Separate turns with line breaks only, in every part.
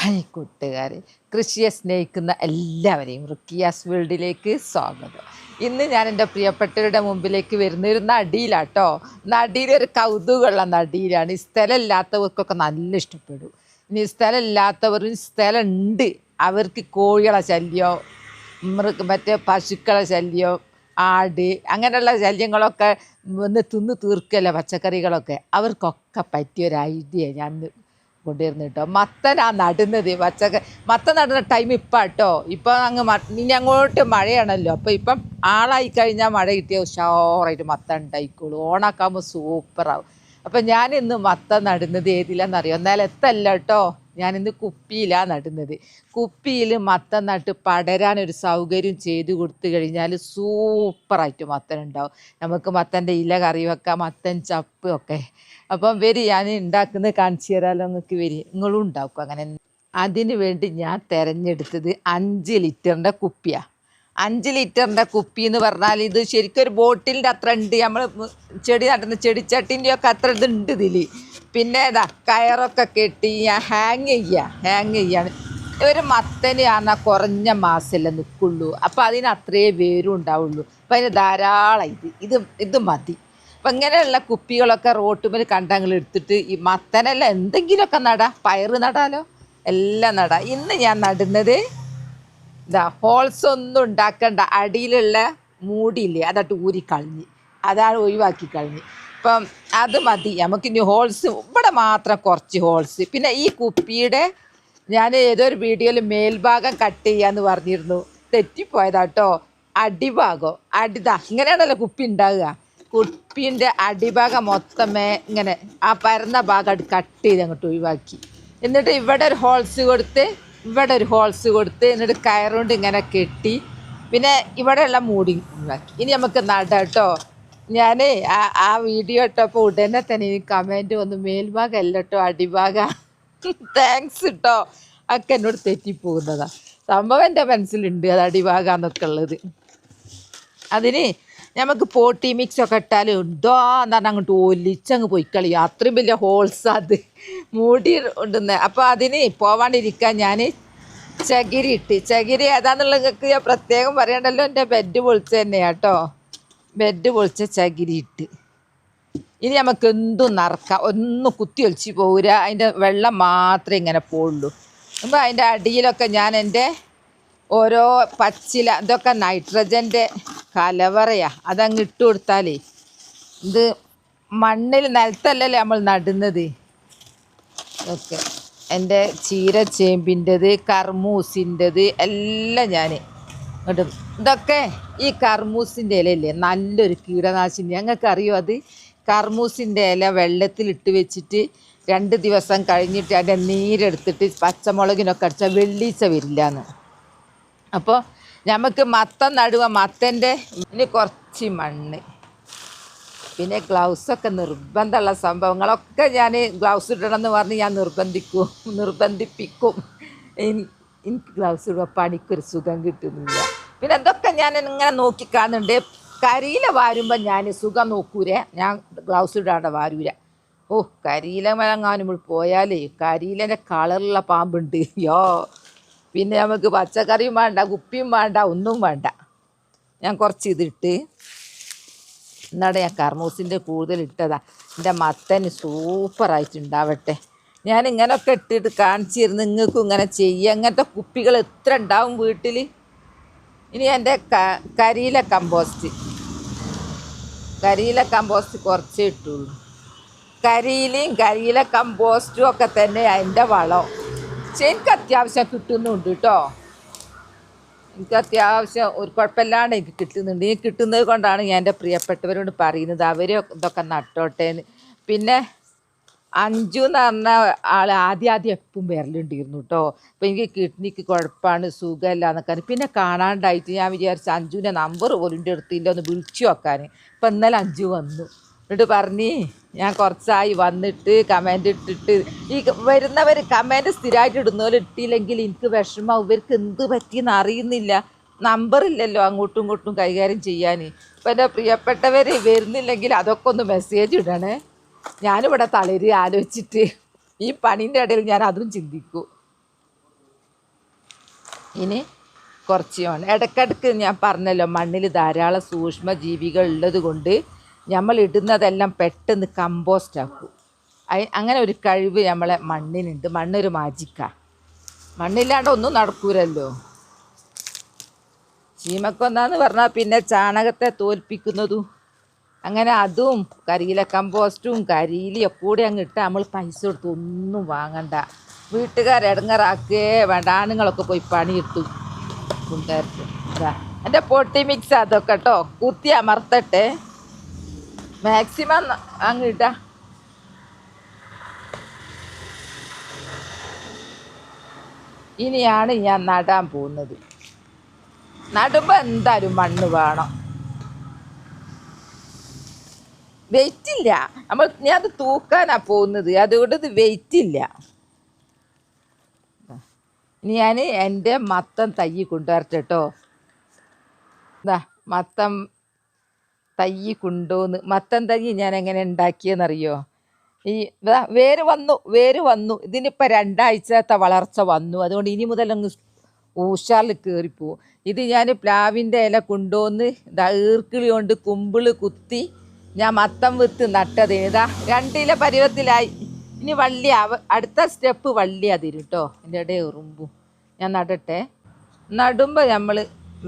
Hi കൂട്ടുകാരെ, കൃഷിയെ സ്നേഹിക്കുന്ന എല്ലാവരെയും റുക്കിയാസ് വേൾഡിലേക്ക് സ്വാഗതം. ഇന്ന് ഞാൻ എൻ്റെ പ്രിയപ്പെട്ടവരുടെ മുമ്പിലേക്ക് വരുന്ന ഒരു നടിയിലാട്ടോ. നടിയിലൊരു കൗതുകമുള്ള നടിയിലാണ്. ഈ സ്ഥലമില്ലാത്തവർക്കൊക്കെ നല്ല ഇഷ്ടപ്പെടും. ഇനി സ്ഥലമില്ലാത്തവരും സ്ഥലമുണ്ട്, അവർക്ക് കോഴികളെ ശല്യം, മറ്റേ പശുക്കളെ ശല്യം, ആട് അങ്ങനെയുള്ള ശല്യങ്ങളൊക്കെ തിന്ന് തീർക്കല്ല പച്ചക്കറികളൊക്കെ, അവർക്കൊക്കെ പറ്റിയൊരു ഐഡിയ ഞാൻ കൊണ്ടുവരുന്നു കേട്ടോ. മത്തനാണ് നടുന്നത്. മത്തൻ നടുന്ന ടൈം ഇപ്പം കേട്ടോ. ഇപ്പം ഇനി അങ്ങോട്ട് മഴയാണല്ലോ. അപ്പോൾ ഇപ്പം ആളായി കഴിഞ്ഞാൽ മഴ കിട്ടിയ ഉഷാറായിട്ട് മത്തൻ ഉണ്ടായിക്കോളൂ. ഓണാക്കാകുമ്പോൾ സൂപ്പറാവും. അപ്പം ഞാനിന്ന് മത്തൻ നടുന്നത് ഏതിലാണെന്നറിയോ? നിലത്തല്ല കേട്ടോ, ഞാനിന്ന് കുപ്പിയിലാണ് നടുന്നത്. കുപ്പിയിൽ മത്തൻ നട്ട് പടരാനൊരു സൗകര്യം ചെയ്ത് കൊടുത്തു കഴിഞ്ഞാൽ സൂപ്പറായിട്ട് മത്തൻ ഉണ്ടാവും. നമുക്ക് മത്തൻ്റെ ഇല കറി വെക്കാം, മത്തൻ ചപ്പ് ഒക്കെ. അപ്പം വരി, ഞാൻ ഉണ്ടാക്കുന്നത് കാണിച്ചു തരാമല്ലോ നിങ്ങൾക്ക്. വരി, നിങ്ങളും ഉണ്ടാക്കും അങ്ങനെ. അതിന് വേണ്ടി ഞാൻ തിരഞ്ഞെടുത്തത് 5 ലിറ്ററിൻ്റെ കുപ്പിയാണ്. 5 ലിറ്ററിൻ്റെ കുപ്പി എന്ന് പറഞ്ഞാൽ ഇത് ശരിക്കും ഒരു ബോട്ടിലിൻ്റെ അത്ര ഉണ്ട്. നമ്മൾ ചെടി നട്ടുന്ന ചെടിച്ചട്ടിൻ്റെയൊക്കെ അത്ര ഇതുണ്ട് ഇതിൽ. പിന്നെ കയറൊക്കെ കെട്ടി ഞാൻ ഹാങ് ചെയ്യാണ്. ഒരു മത്തന് പറഞ്ഞാൽ കുറഞ്ഞ മാസമല്ലേ നിൽക്കുള്ളൂ. അപ്പോൾ അതിന് അത്രേ വേരും ഉണ്ടാവുള്ളൂ. അപ്പം അതിന് ധാരാളം ഇത് മതി. അപ്പം ഇങ്ങനെയുള്ള കുപ്പികളൊക്കെ റോട്ടുമേൽ കണ്ടങ്ങൾ എടുത്തിട്ട് ഈ മത്തനെല്ലാം എന്തെങ്കിലുമൊക്കെ നടാം. പയറ് നടാലോ, എല്ലാം നടാം. ഇന്ന് ഞാൻ നടുന്നത് ഹോൾസ് ഒന്നും ഉണ്ടാക്കണ്ട. അടിയിലുള്ള മൂടിയില്ലേ, അതട്ട് ഊരിക്കളഞ്ഞ്, അതാണ് ഒഴിവാക്കി കളഞ്ഞ്. അപ്പം അത് മതി നമുക്കിനി. ഹോൾസ് ഇവിടെ മാത്രം കുറച്ച് ഹോൾസ്. പിന്നെ ഈ കുപ്പിയുടെ ഞാൻ ഏതൊരു വീഡിയോയിൽ മേൽഭാഗം കട്ട് ചെയ്യാന്ന് പറഞ്ഞിരുന്നു, തെറ്റിപ്പോയതാട്ടോ. അടിഭാഗം ഇങ്ങനെയാണല്ലോ കുപ്പി ഉണ്ടാവുക. കുപ്പീൻ്റെ അടിഭാഗം മൊത്തമേ ഇങ്ങനെ ആ പരന്ന ഭാഗം കട്ട് ചെയ്ത് അങ്ങോട്ട് ഒഴിവാക്കി. എന്നിട്ട് ഇവിടെ ഒരു ഹോൾസ് കൊടുത്ത്, ഇവിടെ ഒരു ഹോൾസ് കൊടുത്ത്, എന്നിട്ട് കയറുകൊണ്ട് ഇങ്ങനെ കെട്ടി, പിന്നെ ഇവിടെയുള്ള മൂടി ഒഴിവാക്കി. ഇനി നമുക്ക് നടാട്ടോ. ഞാൻ ആ വീഡിയോ ഇട്ടപ്പോൾ ഉടനെ തന്നെ ഈ കമൻറ്റ് വന്നു, മേൽഭാഗം അല്ല കേട്ടോ അടിഭാഗം. താങ്ക്സ് കേട്ടോ. ഒക്കെ എന്നോട് തെറ്റിപ്പോകുന്നതാണ്. സംഭവം എൻ്റെ മനസ്സിലുണ്ട് അത് അടിഭാഗമെന്നൊക്കെ ഉള്ളത്. അതിന് നമുക്ക് പോട്ടി മിക്സൊക്കെ ഇട്ടാൽ ഉണ്ടോ എന്ന് പറഞ്ഞാൽ അങ്ങോട്ട് ഒലിച്ചങ്ങ് പോയി കളിയും. അത്രയും വലിയ ഹോൾസ് അത് മൂടി ഉണ്ടെന്ന്. അപ്പോൾ അതിന് പോവാണ്ടിരിക്കാൻ ഞാൻ ചകിരി ഏതാണെന്നുള്ളത് നിങ്ങൾക്ക് ഞാൻ പ്രത്യേകം പറയണ്ടല്ലോ. എൻ്റെ ബെഡ് പൊളിച്ച തന്നെയാണ് കേട്ടോ. ബെഡ് പൊളിച്ച ചകിരി ഇട്ട്. ഇനി നമുക്ക് എന്തും നറക്കാം, ഒന്നും കുത്തി ഒലിച്ച് പോരാ. അതിൻ്റെ വെള്ളം മാത്രമേ ഇങ്ങനെ പോവുള്ളൂ. അപ്പോൾ അതിൻ്റെ അടിയിലൊക്കെ ഞാൻ എൻ്റെ ഓരോ പച്ചില ഇതൊക്കെ നൈട്രജൻ്റെ കലവറയാണ്. അതങ്ങ് ഇട്ട് കൊടുത്താലേ, ഇത് മണ്ണിൽ നിലത്തല്ലല്ലേ നമ്മൾ നടുന്നത്. ഓക്കെ, എൻ്റെ ചീരച്ചേമ്പിൻ്റെത്, കർമൂസിൻ്റെത് എല്ലാം ഞാൻ ഇടും. ഇതൊക്കെ ഈ കർമൂസിൻ്റെ ഇലയില്ലേ, നല്ലൊരു കീടനാശിനി. ഞങ്ങൾക്ക് അറിയോ അത്? കർമൂസിൻ്റെ ഇല വെള്ളത്തിലിട്ട് വെച്ചിട്ട് 2 ദിവസം കഴിഞ്ഞിട്ട് അതിൻ്റെ നീരെടുത്തിട്ട് പച്ചമുളകിനൊക്കെ അടിച്ചാൽ വെള്ളീച്ച വരില്ല എന്ന്. അപ്പോൾ നമുക്ക് മത്തൻ നടുക. മത്തൻ്റെ ഇനി കുറച്ച് മണ്ണ്, പിന്നെ ഗ്ലൗസൊക്കെ നിർബന്ധമുള്ള സംഭവങ്ങളൊക്കെ ഞാൻ ഗ്ലൗസ് ഇടണമെന്ന് പറഞ്ഞ് ഞാൻ നിർബന്ധിപ്പിക്കും. എനിക്ക് ഗ്ലൗസ് ഇടുക പണിക്കൊരു സുഖം കിട്ടുന്നില്ല. പിന്നെ എന്തൊക്കെ ഞാൻ ഇങ്ങനെ നോക്കി കാണുന്നുണ്ട്. കരിയില വാരുമ്പോൾ ഞാൻ സുഖം നോക്കൂരേ, ഞാൻ ഗ്ലൗസ് ഇടാണ്ട് വാരൂര. ഓ, കരിയില മഴങ്ങാനും പോയാലേ കരിയിലൻ്റെ കളറുള്ള പാമ്പുണ്ട്. പിന്നെ നമുക്ക് പച്ചക്കറിയും വേണ്ട, കുപ്പിയും വേണ്ട, ഒന്നും വേണ്ട. ഞാൻ കുറച്ച് ഇതിട്ട് എന്നാടെ ഞാൻ കർമൂസിൻ്റെ കൂടുതൽ ഇട്ടതാ. എൻ്റെ മത്തന് സൂപ്പറായിട്ടുണ്ടാവട്ടെ. ഞാൻ ഇങ്ങനെയൊക്കെ ഇട്ടിട്ട് കാണിച്ചിരുന്നു നിങ്ങൾക്കും ഇങ്ങനെ ചെയ്യുക. അങ്ങനത്തെ കുപ്പികൾ എത്ര ഉണ്ടാവും വീട്ടിൽ. ഇനി എൻ്റെ കരിയില കമ്പോസ്റ്റ് കുറച്ചേ ഇട്ടുള്ളൂ. കരിയില കമ്പോസ്റ്റും ഒക്കെ തന്നെ എൻ്റെ വളം. പക്ഷെ എനിക്ക് അത്യാവശ്യം കിട്ടുന്നുണ്ട് കേട്ടോ. എനിക്ക് അത്യാവശ്യം ഒരു കുഴപ്പമില്ലാണ്ട് എനിക്ക് കിട്ടുന്നുണ്ട്. ഈ കിട്ടുന്നത് കൊണ്ടാണ് ഞാൻ എൻ്റെ പ്രിയപ്പെട്ടവരോട് പറയുന്നത് അവർ ഇതൊക്കെ നട്ടോട്ടേന്ന്. പിന്നെ അഞ്ജു എന്ന് പറഞ്ഞ ആൾ ആദ്യം എപ്പം വരലുണ്ടായിരുന്നു കേട്ടോ. അപ്പോൾ എനിക്ക് കിഡ്നിക്ക് കുഴപ്പമാണ്, സുഖമില്ല എന്നൊക്കെ. പിന്നെ കാണാണ്ടായിട്ട് ഞാൻ വിചാരിച്ചു അഞ്ജുവിൻ്റെ നമ്പർ പോലും എൻ്റെ അടുത്തില്ല, ഒന്ന് വിളിച്ചു നോക്കാൻ. ഇപ്പം ഇന്നലെ അഞ്ജു വന്നു. എന്നിട്ട് പറഞ്ഞ് ഞാൻ കുറച്ചായി വന്നിട്ട് കമൻ്റ് ഇട്ടിട്ട്, ഈ വരുന്നവർ കമൻ്റ് സ്ഥിരമായിട്ട് ഇടുന്നവരെ ഇട്ടില്ലെങ്കിൽ എനിക്ക് വിഷമം. ഇവർക്ക് എന്ത് പറ്റിയെന്ന് അറിയുന്നില്ല. നമ്പറില്ലല്ലോ അങ്ങോട്ടും ഇങ്ങോട്ടും കൈകാര്യം ചെയ്യാൻ. ഇപ്പം എൻ്റെ പ്രിയപ്പെട്ടവർ വരുന്നില്ലെങ്കിൽ അതൊക്കെ ഒന്ന് മെസ്സേജ് ഇടണേ. ഞാനിവിടെ തളരി ആലോചിച്ചിട്ട് ഈ പണീൻ്റെ ഇടയിൽ ഞാൻ അതും ചിന്തിക്കും. ഇനി കുറച്ച് മണ്ണ് ഇടയ്ക്കിടയ്ക്ക് ഞാൻ പറഞ്ഞല്ലോ മണ്ണിൽ ധാരാളം സൂക്ഷ്മജീവികൾ ഉള്ളത് കൊണ്ട് നമ്മൾ ഇടുന്നതെല്ലാം പെട്ടെന്ന് കമ്പോസ്റ്റ് ആക്കും. അങ്ങനെ ഒരു കഴിവ് നമ്മളെ മണ്ണിനുണ്ട്. മണ്ണൊരു മാജിക്കാണ്. മണ്ണില്ലാണ്ട് ഒന്നും നടക്കൂലല്ലോ. ചീമക്കൊന്നാന്ന് പറഞ്ഞാൽ പിന്നെ ചാണകത്തെ തോൽപ്പിക്കുന്നതും അങ്ങനെ അതും കരിയില കമ്പോസ്റ്റും കരിയിലൊക്കെ കൂടി അങ്ങ് ഇട്ടാൽ നമ്മൾ പൈസ കൊടുത്ത് ഒന്നും വാങ്ങണ്ട. വീട്ടുകാരെ ഇടങ്ങറാക്കേ വേണ്ട. ആണുങ്ങളൊക്കെ പോയി പണിയെടുത്തു കൊണ്ടുവരട്ടെ. ഇതാ എൻ്റെ പൊട്ടി മിക്സ് അതൊക്കെ കേട്ടോ. കുത്തി അമർത്തട്ടെ. മാക്സിമം അങ്ങ് ഇട്ടാ. ഇനിയാണ് ഞാൻ നടാൻ പോകുന്നത്. നടുമ്പോൾ എന്തായാലും മണ്ണ് വേണം. വെയിറ്റില്ല. ഞാൻ അത് തൂക്കാനാണ് പോകുന്നത്, അതുകൊണ്ട് ഇത് വെയിറ്റില്ല. ഇനി ഞാൻ എൻ്റെ മത്തൻ തൈ കൊണ്ടുവരട്ടെ കേട്ടോ. ഇതാ മത്തൻ തൈ കൊണ്ടുവന്ന്. മത്തൻ തൈ ഞാൻ എങ്ങനെ ഉണ്ടാക്കിയെന്നറിയോ? വേര് വന്നു. ഇതിനിപ്പോൾ 2 ആഴ്ചത്തെ വളർച്ച വന്നു. അതുകൊണ്ട് ഇനി മുതൽ അങ്ങ് ഊഷാറിൽ കയറിപ്പോവും. ഇത് ഞാൻ പ്ലാവിൻ്റെ ഇല കൊണ്ടുവന്ന് ഈർക്കിളി കൊണ്ട് കുമ്പിള് കുത്തി ഞാൻ മത്തം വിത്ത് നട്ടത്. ഇതാ 2 ഇല പരുവത്തിലായി. ഇനി വള്ളി അടുത്ത സ്റ്റെപ്പ് വള്ളി അതിരും കേട്ടോ. എൻ്റെ ഇടയിൽ ഉറുമ്പും. ഞാൻ നടട്ടെ. നടുമ്പോൾ നമ്മൾ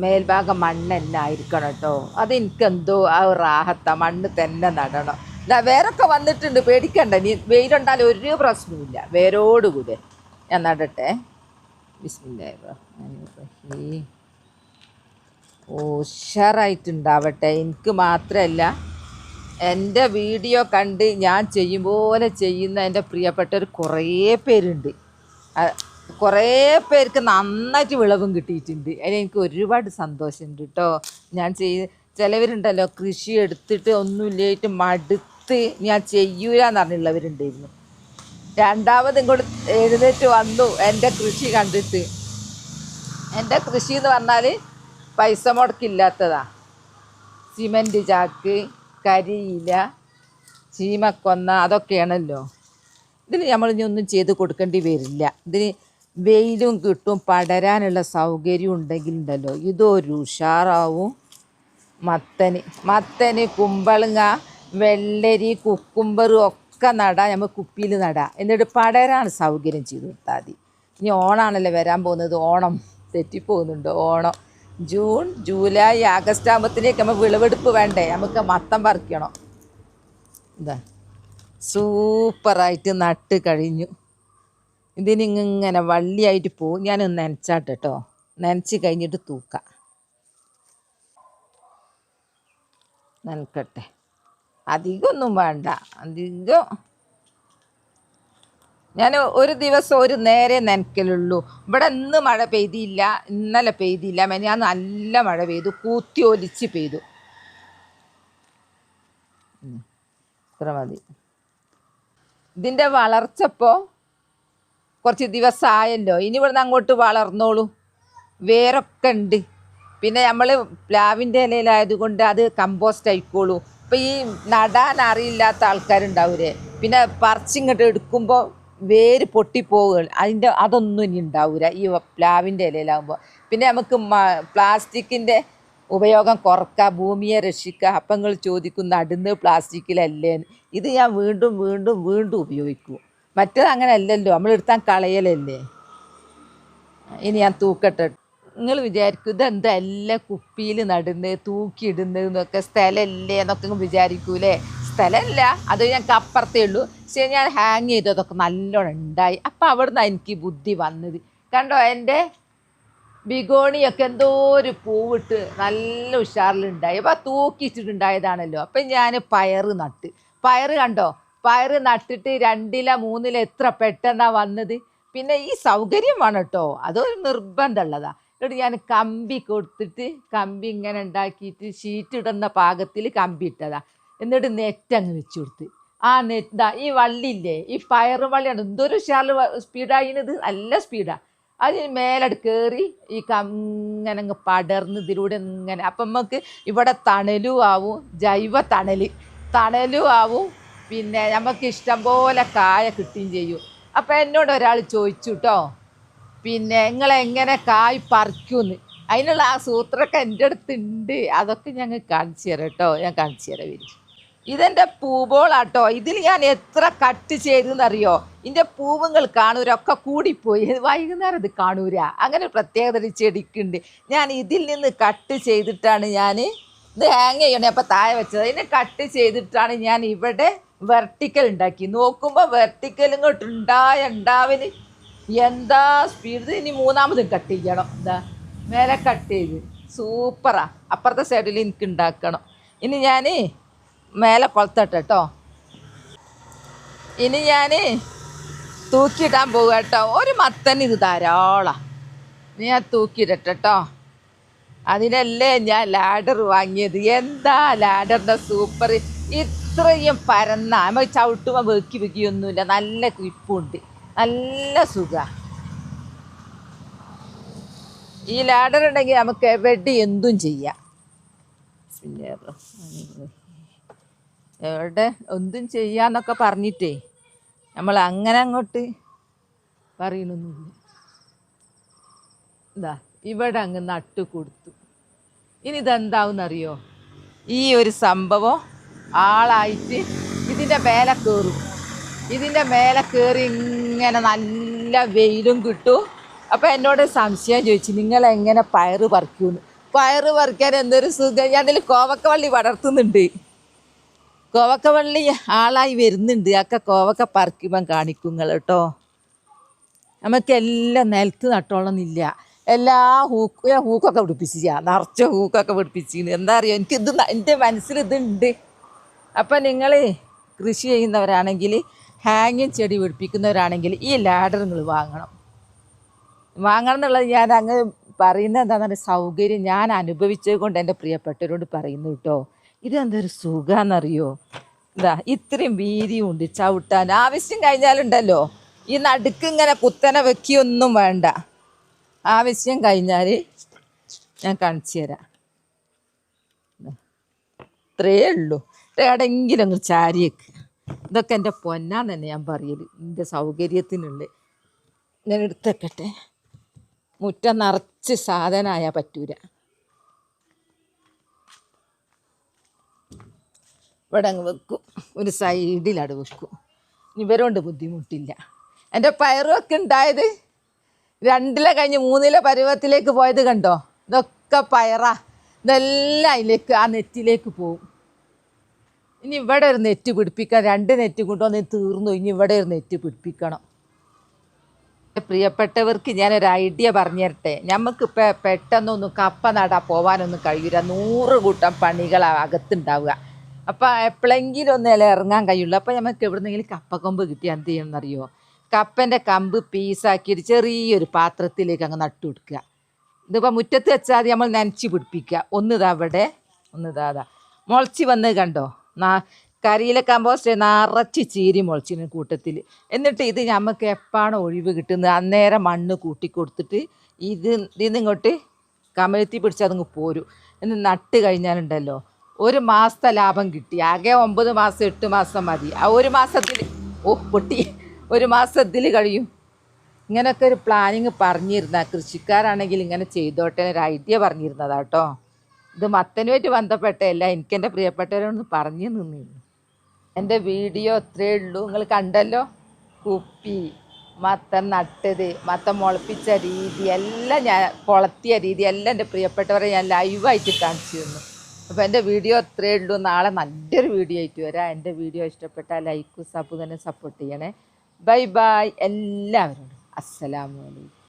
മേൽഭാഗം മണ്ണ് തന്നെ ആയിരിക്കണം കേട്ടോ. അതെനിക്കെന്തോ ആ റാഹത്ത. മണ്ണ് തന്നെ നടണം. ഇതാ വേരൊക്കെ വന്നിട്ടുണ്ട്, പേടിക്കണ്ട. നീ വെയിലുണ്ടാലും ഒരു പ്രശ്നവുമില്ല. വേരോടുകൂടെ ഞാൻ നടട്ടെ. ബിസ്മില്ലാഹിർ. ഉഷാറായിട്ടുണ്ടാവട്ടെ. എനിക്ക് മാത്രമല്ല, എൻ്റെ വീഡിയോ കണ്ട് ഞാൻ ചെയ്യും പോലെ ചെയ്യുന്ന എൻ്റെ പ്രിയപ്പെട്ടവർ കുറേ പേരുണ്ട്. കുറേ പേർക്ക് നന്നായിട്ട് വിളവും കിട്ടിയിട്ടുണ്ട്. അതിനെനിക്ക് ഒരുപാട് സന്തോഷമുണ്ട് കേട്ടോ. ഞാൻ ചിലവരുണ്ടല്ലോ കൃഷി എടുത്തിട്ട് ഒന്നുമില്ലായിട്ട് മടുത്ത് ഞാൻ ചെയ്യൂലെന്ന് പറഞ്ഞുള്ളവരുണ്ടായിരുന്നു. രണ്ടാമത് ഇങ്ങോട്ട് എഴുന്നേറ്റ് വന്നു എൻ്റെ കൃഷി കണ്ടിട്ട്. എൻ്റെ കൃഷി എന്ന് പറഞ്ഞാൽ പൈസ മുടക്കില്ലാത്തതാ. സിമൻറ്റ് ചാക്ക്, കരിയില, ചീമക്കൊന്ന, അതൊക്കെയാണല്ലോ. ഇതിന് നമ്മളിനി ഒന്നും ചെയ്ത് കൊടുക്കേണ്ടി വരില്ല. ഇതിന് വെയിലും കിട്ടും, പടരാനുള്ള സൗകര്യം ഉണ്ടെങ്കിലുണ്ടല്ലോ ഇതൊരു ഉഷാറാവും. മത്തന് കുമ്പളങ്ങ, വെള്ളരി, കുക്കുംബറും ഒക്കെ നടാം. നമ്മൾ കുപ്പിയിൽ നടാം. എന്നിട്ട് പടരാണ് സൗകര്യം ചെയ്ത് കൊടുത്താൽ മതി. ഇനി ഓണാണല്ലോ വരാൻ പോകുന്നത്. ഓണം തെറ്റിപ്പോകുന്നുണ്ട്. ഓണം ജൂൺ, ജൂലൈ, ആഗസ്റ്റ് ആകുമ്പോഴത്തേക്ക് നമ്മൾ വിളവെടുപ്പ് വേണ്ടേ? നമുക്ക് മത്തം പറിക്കണം. എന്താ സൂപ്പറായിട്ട് നട്ട് കഴിഞ്ഞു. ഇതിനിങ്ങനെ വള്ളിയായിട്ട് പോവും. ഞാനൊന്ന് നനച്ചാട്ടെ കേട്ടോ. നനച്ച് കഴിഞ്ഞിട്ട് തൂക്കാം. നനക്കട്ടെ. അധികമൊന്നും വേണ്ട. അധികം ഞാൻ ഒരു ദിവസം ഒരു നേരെ നനയ്ക്കലുള്ളൂ. ഇവിടെ ഇന്ന് മഴ പെയ്തില്ല, ഇന്നലെ പെയ്തില്ല. ഞാൻ നല്ല മഴ പെയ്തു, കൂത്തി ഒലിച്ച് പെയ്തു. ഇത്ര മതി. ഇതിൻ്റെ വളർച്ചപ്പോൾ കുറച്ച് ദിവസമായല്ലോ. ഇനി ഇവിടുന്ന് അങ്ങോട്ട് വളർന്നോളൂ. വേരൊക്കെ ഉണ്ട്. പിന്നെ നമ്മൾ പ്ലാവിൻ്റെ ഇലയിലായതുകൊണ്ട് അത് കമ്പോസ്റ്റ് ആയിക്കോളൂ. ഇപ്പം ഈ നടാൻ അറിയില്ലാത്ത ആൾക്കാരുണ്ടാവൂലേ, പിന്നെ പറിച്ചിങ്ങോട്ട് എടുക്കുമ്പോൾ വേര് പൊട്ടിപ്പോവുക. അതൊന്നും ഇനി ഉണ്ടാവില്ല ഈ പ്ലാവിൻ്റെ ഇലയിലാകുമ്പോൾ. പിന്നെ നമുക്ക് പ്ലാസ്റ്റിക്കിൻ്റെ ഉപയോഗം കുറക്കാം, ഭൂമിയെ രക്ഷിക്കുക. അപ്പം നിങ്ങൾ ചോദിക്കും നടുന്നത് പ്ലാസ്റ്റിക്കിലല്ലേ? ഇത് ഞാൻ വീണ്ടും വീണ്ടും വീണ്ടും ഉപയോഗിക്കും. മറ്റേത് അങ്ങനെ അല്ലല്ലോ, നമ്മളെടുത്താൽ കളയലല്ലേ. ഇനി ഞാൻ തൂക്കട്ടെ. നിങ്ങൾ വിചാരിക്കും ഇതെന്താ എല്ലാം കുപ്പിയിൽ നടുന്നത്, തൂക്കിയിടുന്നതെന്നൊക്കെ, സ്ഥലമല്ലേ എന്നൊക്കെ വിചാരിക്കൂലേ? സ്ഥലമല്ല, അത് ഞങ്ങൾക്ക് അപ്പുറത്തേ ഉള്ളൂ. പക്ഷേ ഞാൻ ഹാങ് ചെയ്തതൊക്കെ നല്ലോണം ഉണ്ടായി. അപ്പം അവിടുന്ന് എനിക്ക് ബുദ്ധി വന്നത്. കണ്ടോ, എൻ്റെ ബിഗോണിയൊക്കെ എന്തോ ഒരു പൂവിട്ട് നല്ല ഉഷാറിലുണ്ടായി. അപ്പം തൂക്കിച്ചിട്ടുണ്ടായതാണല്ലോ. അപ്പം ഞാൻ പയറ് കണ്ടോ, പയറ് നട്ടിട്ട് 2 ഇല 3 ഇല എത്ര പെട്ടെന്നാണ് വന്നത്. പിന്നെ ഈ സൗകര്യം വേണം കേട്ടോ, അതൊരു നിർബന്ധമുള്ളതാണ്. എന്നിട്ട് ഞാൻ കമ്പി കൊടുത്തിട്ട് കമ്പി ഇങ്ങനെ ഉണ്ടാക്കിയിട്ട് ഷീറ്റ് ഇടുന്ന പാകത്തിൽ കമ്പി ഇട്ടതാ. എന്നിട്ട് നെറ്റങ്ങ് വെച്ച് കൊടുത്ത്. ആ നെറ്റ് ഈ വള്ളിയില്ലേ, ഈ പയറ് വള്ളിയാണ് എന്തൊരു ഉഷാറിൽ സ്പീഡായിരുന്നത്. നല്ല സ്പീഡാണ്. അതിന് മേലട് കയറി ഈ ഇങ്ങനെ അങ്ങ് പടർന്ന് ഇതിലൂടെ ഇങ്ങനെ. അപ്പം നമുക്ക് ഇവിടെ തണലും ആവും, ജൈവ തണലും ആവും. പിന്നെ നമുക്ക് ഇഷ്ടം പോലെ കായ കിട്ടുകയും ചെയ്യും. അപ്പം എന്നോട് ഒരാൾ ചോദിച്ചു കേട്ടോ, പിന്നെ നിങ്ങളെങ്ങനെ കായ് പറിക്കുമെന്ന് അതിനുള്ള ആ സൂത്രമൊക്കെ എൻ്റെ അടുത്തുണ്ട്. അതൊക്കെ ഞങ്ങൾ കാണിച്ചു തരാം കേട്ടോ. ഞാൻ കാണിച്ചു തരാം വരും. ഇതെൻ്റെ പൂവോളാട്ടോ. ഇതിൽ ഞാൻ എത്ര കട്ട് ചെയ്തെന്നറിയോ? ഇതിൻ്റെ പൂവുകൾ കാണൂരൊക്കെ കൂടിപ്പോയി. വൈകുന്നേരം ഇത് കാണൂര. അങ്ങനെ പ്രത്യേകത ഒരു ചെടിക്കുണ്ട്. ഞാൻ ഇതിൽ നിന്ന് കട്ട് ചെയ്തിട്ടാണ് ഞാൻ ഇത് ഹാങ് ചെയ്യണേ. അപ്പം താഴെ വെച്ചത് അതിനെ കട്ട് ചെയ്തിട്ടാണ് ഞാൻ ഇവിടെ വെർട്ടിക്കൽ ഉണ്ടാക്കി. നോക്കുമ്പോൾ വെർട്ടിക്കൽ ഇങ്ങോട്ട് ഉണ്ടാവല് എന്താ സ്പീഡ്. ഇനി മൂന്നാമതും കട്ട് ചെയ്യണം. എന്താ മേലെ കട്ട് ചെയ്ത് സൂപ്പറാ. അപ്പുറത്തെ സൈഡിൽ എനിക്ക് ഉണ്ടാക്കണം. ഇനി ഞാൻ മേലെ കൊളുത്തട്ടെ കേട്ടോ. ഇനി ഞാൻ തൂക്കിയിടാൻ പോകുക കേട്ടോ. ഒരു മത്തന് ഇത് ധാരാളം. ഞാൻ തൂക്കിയിടട്ടെ കേട്ടോ. അതിനല്ലേ ഞാൻ ലാഡർ വാങ്ങിയത്. എന്താ ലാഡറിൻ്റെ സൂപ്പർ. ഇത്രയും പരന്ന നമുക്ക് ചവിട്ടുമ്പോൾ വെക്കി വെക്കിയൊന്നുമില്ല. നല്ല ക്രിപ്പുണ്ട്. നല്ല സുഖമാണ്. ഈ ലാഡർ ഉണ്ടെങ്കിൽ നമുക്ക് എവിടെ എന്തും ചെയ്യാം. പിന്നെ എവിടെ എന്തും ചെയ്യാന്നൊക്കെ പറഞ്ഞിട്ടേ നമ്മൾ അങ്ങനെ അങ്ങോട്ട് പറയണൊന്നുമില്ല. എന്താ ഇവിടെ അങ്ങ് നട്ടു കൊടുത്തു. ഇനി ഇതെന്താവുന്നറിയോ? ഈ ഒരു സംഭവം ആളായിട്ട് ഇതിൻ്റെ മേലെ കയറും. ഇതിൻ്റെ മേലെ കയറി ഇങ്ങനെ നല്ല വെയിലും കിട്ടും. അപ്പോൾ എന്നോട് സംശയം ചോദിച്ചു, നിങ്ങളെങ്ങനെ പയറ് പറിക്കുമെന്ന്. പയറ് പറിക്കാൻ എന്തൊരു സുഖം. ഞാൻ അതിൽ കോവക്കവള്ളി പടർത്തുന്നുണ്ട്. കോവക്കവള്ളി ആളായി വരുന്നുണ്ട്. ഒക്കെ കോവക്ക പറിക്കുമ്പം കാണിക്കും നിങ്ങൾ കേട്ടോ. നമുക്കെല്ലാം നിലത്ത് നട്ടോളന്നില്ല. എല്ലാ ഹൂക്കൊക്കെ പിടിപ്പിച്ചില്ല. നിറച്ച ഹൂക്കൊക്കെ പിടിപ്പിച്ചിരുന്നു. എന്താ അറിയുമോ, എനിക്കിത് എൻ്റെ മനസ്സിൽ ഇതുണ്ട്. അപ്പം നിങ്ങൾ കൃഷി ചെയ്യുന്നവരാണെങ്കിൽ, ഹാങ്ങിങ് ചെടി പിടിപ്പിക്കുന്നവരാണെങ്കിൽ ഈ ലാഡർ നിങ്ങൾ വാങ്ങണം എന്നുള്ളത് ഞാൻ അങ്ങ് പറയുന്നത് എന്താണെന്ന് പറഞ്ഞാൽ സൗകര്യം ഞാൻ അനുഭവിച്ചത് കൊണ്ട് എൻ്റെ പ്രിയപ്പെട്ടവരോട് പറയുന്നു കേട്ടോ. ഇതെന്തൊരു സുഖാന്നറിയോ? എന്താ ഇത്രയും വീതിയും ഉണ്ട് ചവിട്ടാൻ. ആവശ്യം കഴിഞ്ഞാലുണ്ടല്ലോ ഈ നടുക്ക് ഇങ്ങനെ കുത്തനെ വെക്കിയൊന്നും വേണ്ട. ആവശ്യം കഴിഞ്ഞാൽ ഞാൻ കാണിച്ചു തരാം. ഇത്രയേ ഉള്ളൂ. എവിടെയെങ്കിലും അങ്ങ് ചാരിയേക്ക്. ഇതൊക്കെ എൻ്റെ പൊന്നാന്ന് തന്നെ ഞാൻ പറയൽ. എൻ്റെ സൗകര്യത്തിനുള്ള ഞാൻ എടുത്തേക്കട്ടെ. മുറ്റം നിറച്ച് സാധനമായാൽ പറ്റൂല. ഇവിടെ അങ്ങ് വെക്കും. ഒരു സൈഡിലവിടെ വെക്കും. ഇവരോണ്ട് ബുദ്ധിമുട്ടില്ല. എൻ്റെ പയറുമൊക്കെ ഉണ്ടായത് 2 കഴിഞ്ഞ് 3 പരുവത്തിലേക്ക് പോയത് കണ്ടോ? ഇതൊക്കെ പയറാ. ഇതെല്ലാം അതിലേക്ക് ആ നെറ്റിലേക്ക് പോവും. ഇനി ഇവിടെ ഒരു നെറ്റ് പിടിപ്പിക്കാൻ 2 നെറ്റ് കൊണ്ടുവന്ന് തീർന്നു. ഇനി ഇവിടെ ഒരു നെറ്റ് പിടിപ്പിക്കണം. പ്രിയപ്പെട്ടവർക്ക് ഞാനൊരു ഐഡിയ പറഞ്ഞു തരട്ടെ. നമുക്കിപ്പോൾ പെട്ടെന്നൊന്നും കപ്പ നടാൻ പോകാനൊന്നും കഴിയില്ല. 100 കൂട്ടം പണികളാണ് അകത്തുണ്ടാവുക. അപ്പോൾ എപ്പോഴെങ്കിലും ഒന്ന് ഇറങ്ങാൻ കഴിയുള്ളൂ. അപ്പോൾ നമുക്ക് എവിടെന്നെങ്കിലും കപ്പക്കൊമ്പ് കിട്ടി എന്ത് ചെയ്യണമെന്നറിയോ? കപ്പൻ്റെ കമ്പ് പീസാക്കിയിട്ട് ചെറിയൊരു പാത്രത്തിലേക്ക് അങ്ങ് നട്ടു കൊടുക്കുക. ഇതിപ്പോൾ മുറ്റത്ത് വെച്ചാൽ മതി. നമ്മൾ നനച്ച് പിടിപ്പിക്കുക. ഒന്നിതാ അവിടെ, ഒന്നിതാ മുളച്ച് വന്നത് കണ്ടോ? കരിയില കമ്പോസ്റ്റ് നിറച്ച് ചീരി മുളച്ചിന് കൂട്ടത്തിൽ. എന്നിട്ട് ഇത് നമുക്ക് എപ്പോഴാണ് ഒഴിവ് കിട്ടുന്നത് അന്നേരം മണ്ണ് കൂട്ടി കൊടുത്തിട്ട് ഇതിന്ന് ഇങ്ങോട്ട് കമഴ്ത്തി പിടിച്ച് അതങ്ങ് പോരും. എന്ന് നട്ട് കഴിഞ്ഞാലുണ്ടല്ലോ 1 മാസത്തെ ലാഭം കിട്ടി. ആകെ 9 മാസം 8 മാസം മതി. ആ 1 മാസത്തിൽ പൊട്ടി 1 മാസത്തിൽ കഴിയും. ഇങ്ങനെയൊക്കെ ഒരു പ്ലാനിങ് പറഞ്ഞിരുന്ന കൃഷിക്കാരാണെങ്കിൽ ഇങ്ങനെ ചെയ്തോട്ടെ ഒരു ഐഡിയ പറഞ്ഞിരുന്നതാ കേട്ടോ. ഇത് മത്തനുമായിട്ട് ബന്ധപ്പെട്ടല്ല. എനിക്കെൻ്റെ പ്രിയപ്പെട്ടവരൊന്ന് പറഞ്ഞു നിന്നിരുന്നു. എൻ്റെ വീഡിയോ ഇത്രയേ ഉള്ളൂ. നിങ്ങൾ കണ്ടല്ലോ. കുപ്പി, മത്തൻ നട്ടത്, മത്തൻ മുളപ്പിച്ച രീതി എല്ലാം, ഞാൻ കൊളത്തിയ രീതി എല്ലാം എൻ്റെ പ്രിയപ്പെട്ടവരെ ഞാൻ ലൈവായിട്ട് കാണിച്ചു തന്നു. അപ്പോൾ എൻ്റെ വീഡിയോ ഇത്രയേ ഉള്ളൂ. നാളെ നല്ലൊരു വീഡിയോ ആയിട്ട് വരാം. എൻ്റെ വീഡിയോ ഇഷ്ടപ്പെട്ടാൽ ലൈക്കും സബ് തന്നെ സപ്പോർട്ട് ചെയ്യണേ. ബൈ ബൈ എല്ലാവരോടും. അസ്സലാമു അലൈക്കും.